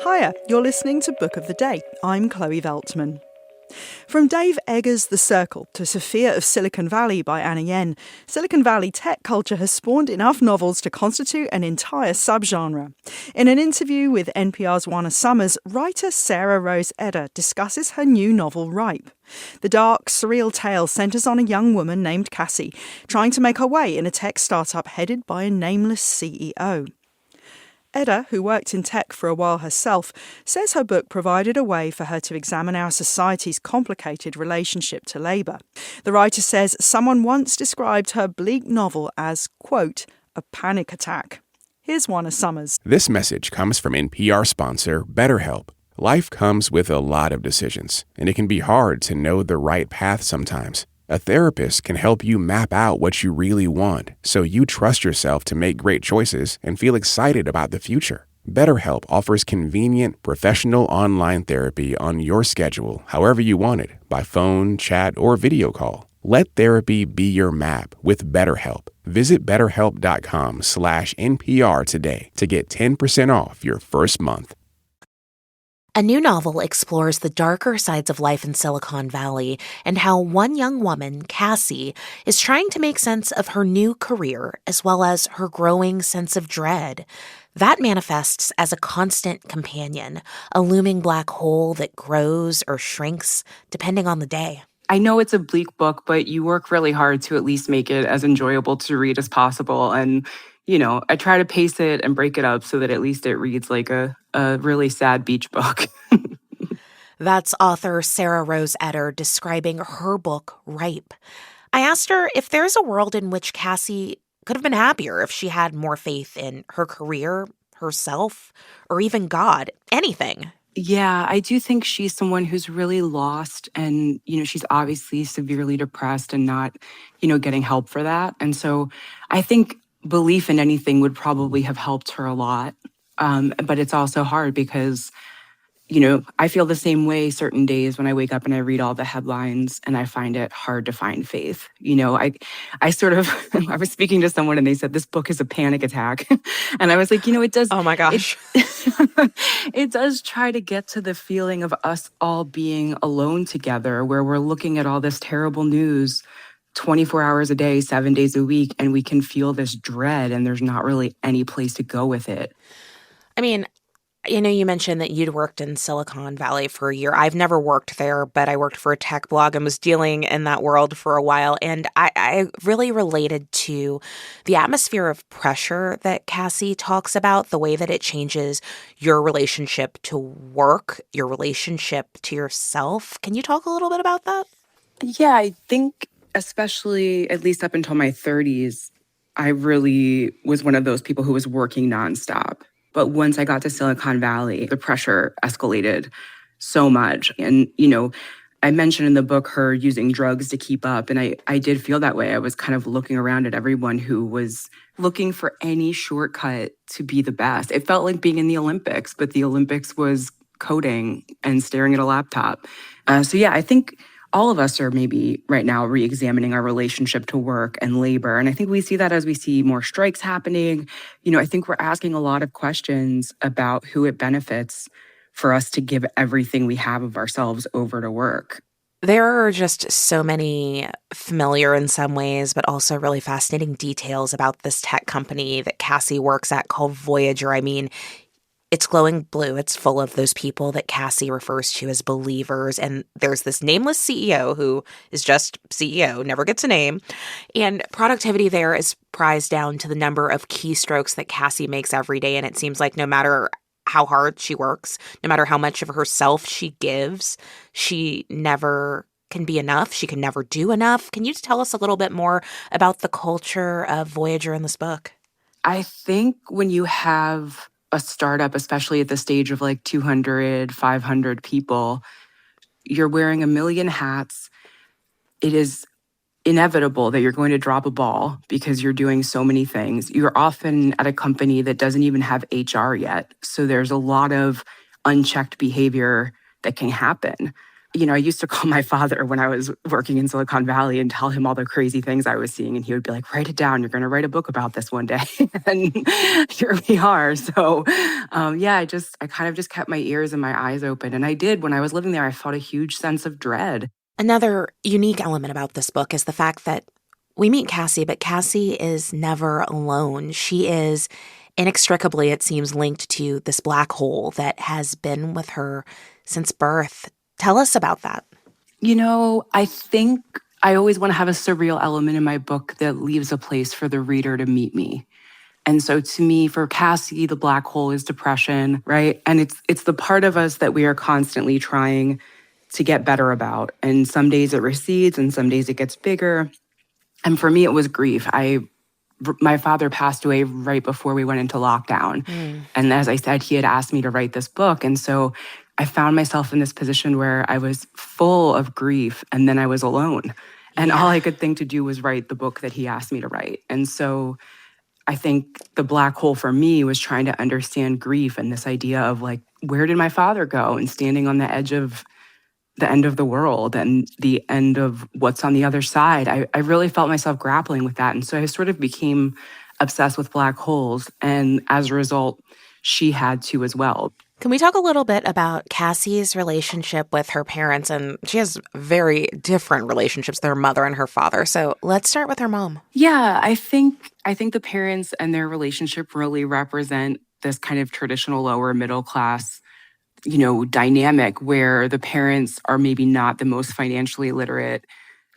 Hiya, you're listening to Book of the Day. I'm Chloe Veltman. From Dave Eggers' The Circle to Sophia of Silicon Valley by Anna Yen, Silicon Valley tech culture has spawned enough novels to constitute an entire subgenre. In an interview with NPR's Juana, writer Sarah Rose Etter discusses her new novel Ripe. The dark, surreal tale centres on a young woman named Cassie, trying to make her way in a tech startup headed by a nameless CEO. Edda, who worked in tech for a while herself, says her book provided a way for her to examine our society's complicated relationship to labour. The writer says someone once described her bleak novel as, quote, a panic attack. Here's Juana Summers. This message comes from NPR sponsor BetterHelp. Life comes with a lot of decisions, and it can be hard to know the right path sometimes. A therapist can help you map out what you really want so you trust yourself to make great choices and feel excited about the future. BetterHelp offers convenient, professional online therapy on your schedule, however you want it, by phone, chat, or video call. Let therapy be your map with BetterHelp. Visit BetterHelp.com/NPR today to get 10% off your first month. A new novel explores the darker sides of life in Silicon Valley and how one young woman, Cassie, is trying to make sense of her new career as well as her growing sense of dread. That manifests as a constant companion, a looming black hole that grows or shrinks depending on the day. I know it's a bleak book, but you work really hard to at least make it as enjoyable to read as possible. And I try to pace it and break it up so that at least it reads like a really sad beach book. That's author Sarah Rose Etter describing her book, Ripe. I asked her if there's a world in which Cassie could have been happier if she had more faith in her career, herself, or even God, anything. Yeah, I do think she's someone who's really lost and, she's obviously severely depressed and not, getting help for that. And so I think belief in anything would probably have helped her a lot. But it's also hard because, I feel the same way certain days when I wake up and I read all the headlines and I find it hard to find faith. I sort of, I was speaking to someone and they said, this book is a panic attack. And I was like, it does. Oh my gosh. It does try to get to the feeling of us all being alone together where we're looking at all this terrible news 24 hours a day, 7 days a week, and we can feel this dread and there's not really any place to go with it. I mean, you mentioned that you'd worked in Silicon Valley for a year. I've never worked there, but I worked for a tech blog and was dealing in that world for a while. And I really related to the atmosphere of pressure that Cassie talks about, the way that it changes your relationship to work, your relationship to yourself. Can you talk a little bit about that? Yeah, I think especially at least up until my 30s, I really was one of those people who was working nonstop. But once I got to Silicon Valley, the pressure escalated so much. And, I mentioned in the book her using drugs to keep up. And I did feel that way. I was kind of looking around at everyone who was looking for any shortcut to be the best. It felt like being in the Olympics, but the Olympics was coding and staring at a laptop. So yeah, I think all of us are maybe right now re-examining our relationship to work and labor. And I think we see that as we see more strikes happening. I think we're asking a lot of questions about who it benefits for us to give everything we have of ourselves over to work. There are just so many familiar in some ways, but also really fascinating details about this tech company that Cassie works at called Voyager. I mean, it's glowing blue. It's full of those people that Cassie refers to as believers. And there's this nameless CEO who is just CEO, never gets a name. And productivity there is prized down to the number of keystrokes that Cassie makes every day. And it seems like no matter how hard she works, no matter how much of herself she gives, she never can be enough. She can never do enough. Can you tell us a little bit more about the culture of Voyager in this book? I think when you have a startup, especially at the stage of like 200, 500 people, you're wearing a million hats. It is inevitable that you're going to drop a ball because you're doing so many things. You're often at a company that doesn't even have HR yet. So there's a lot of unchecked behavior that can happen. I used to call my father when I was working in Silicon Valley and tell him all the crazy things I was seeing. And he would be like, write it down. You're going to write a book about this one day. And here we are. So, I kind of just kept my ears and my eyes open. And I did. When I was living there, I felt a huge sense of dread. Another unique element about this book is the fact that we meet Cassie, but Cassie is never alone. She is inextricably, it seems, linked to this black hole that has been with her since birth. Tell us about that. I think I always want to have a surreal element in my book that leaves a place for the reader to meet me. And so to me, for Cassie, the black hole is depression, right? And it's the part of us that we are constantly trying to get better about. And some days it recedes and some days it gets bigger. And for me, it was grief. My father passed away right before we went into lockdown. And as I said, he had asked me to write this book. And so I found myself in this position where I was full of grief and then I was alone. And all I could think to do was write the book that he asked me to write. And so I think the black hole for me was trying to understand grief and this idea of like, where did my father go? And standing on the edge of the end of the world and the end of what's on the other side. I really felt myself grappling with that. And so I sort of became obsessed with black holes. And as a result, she had to as well. Can we talk a little bit about Cassie's relationship with her parents? And she has very different relationships with her mother and her father. So let's start with her mom. Yeah, I think the parents and their relationship really represent this kind of traditional lower middle class, dynamic where the parents are maybe not the most financially literate.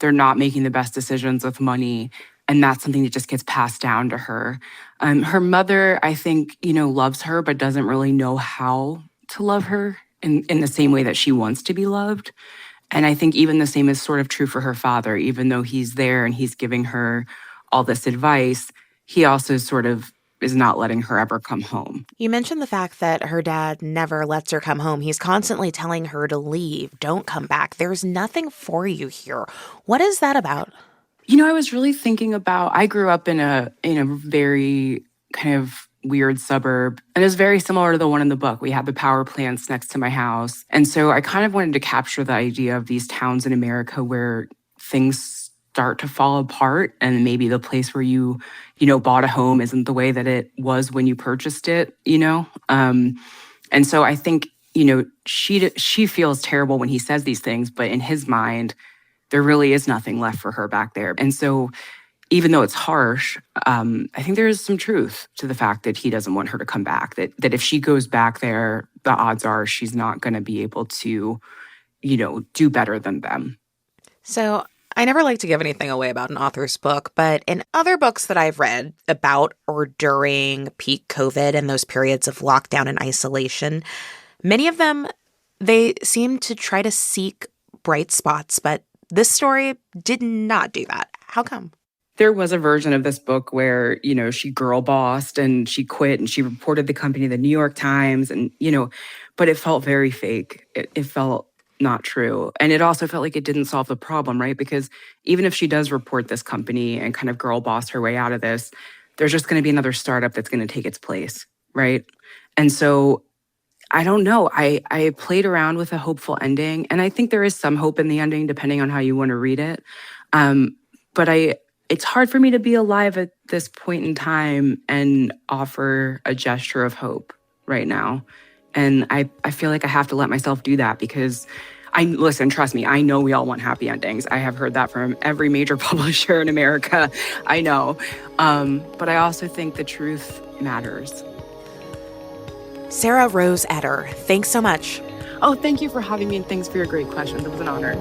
They're not making the best decisions with money. And that's something that just gets passed down to her. Her mother, I think, loves her, but doesn't really know how to love her in the same way that she wants to be loved. And I think even the same is sort of true for her father. Even though he's there and he's giving her all this advice, he also sort of is not letting her ever come home. You mentioned the fact that her dad never lets her come home. He's constantly telling her to leave, don't come back. There's nothing for you here. What is that about? I was really thinking about, I grew up in a very kind of weird suburb, and it was very similar to the one in the book. We had the power plants next to my house. And so I kind of wanted to capture the idea of these towns in America where things start to fall apart and maybe the place where you bought a home isn't the way that it was when you purchased it, And so I think, she feels terrible when he says these things, but in his mind, there really is nothing left for her back there. And so even though it's harsh, I think there is some truth to the fact that he doesn't want her to come back, that if she goes back there, the odds are she's not going to be able to, do better than them. So I never like to give anything away about an author's book, but in other books that I've read about or during peak COVID and those periods of lockdown and isolation, many of them, they seem to try to seek bright spots, but this story did not do that. How come? There was a version of this book where, she girl bossed and she quit and she reported the company to the New York Times and, but it felt very fake. It felt not true. And it also felt like it didn't solve the problem, right? Because even if she does report this company and kind of girl boss her way out of this, there's just going to be another startup that's going to take its place, right? And so I don't know. I played around with a hopeful ending, and I think there is some hope in the ending, depending on how you want to read it. But it's hard for me to be alive at this point in time and offer a gesture of hope right now. And I feel like I have to let myself do that because listen, trust me, I know we all want happy endings. I have heard that from every major publisher in America. I know. But I also think the truth matters. Sarah Rose Etter, thanks so much. Oh, thank you for having me, and thanks for your great questions. It was an honor.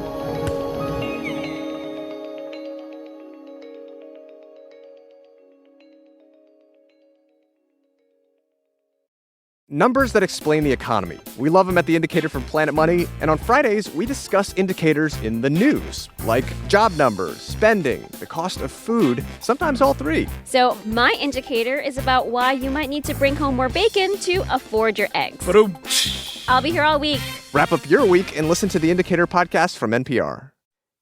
Numbers that explain the economy. We love them at The Indicator from Planet Money, and on Fridays, we discuss indicators in the news, like job numbers, spending, the cost of food, sometimes all three. So my indicator is about why you might need to bring home more bacon to afford your eggs. I'll be here all week. Wrap up your week and listen to The Indicator podcast from NPR.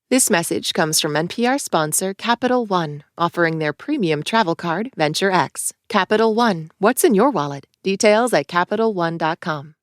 This message comes from NPR sponsor Capital One, offering their premium travel card, Venture X. Capital One, what's in your wallet? Details at CapitalOne.com.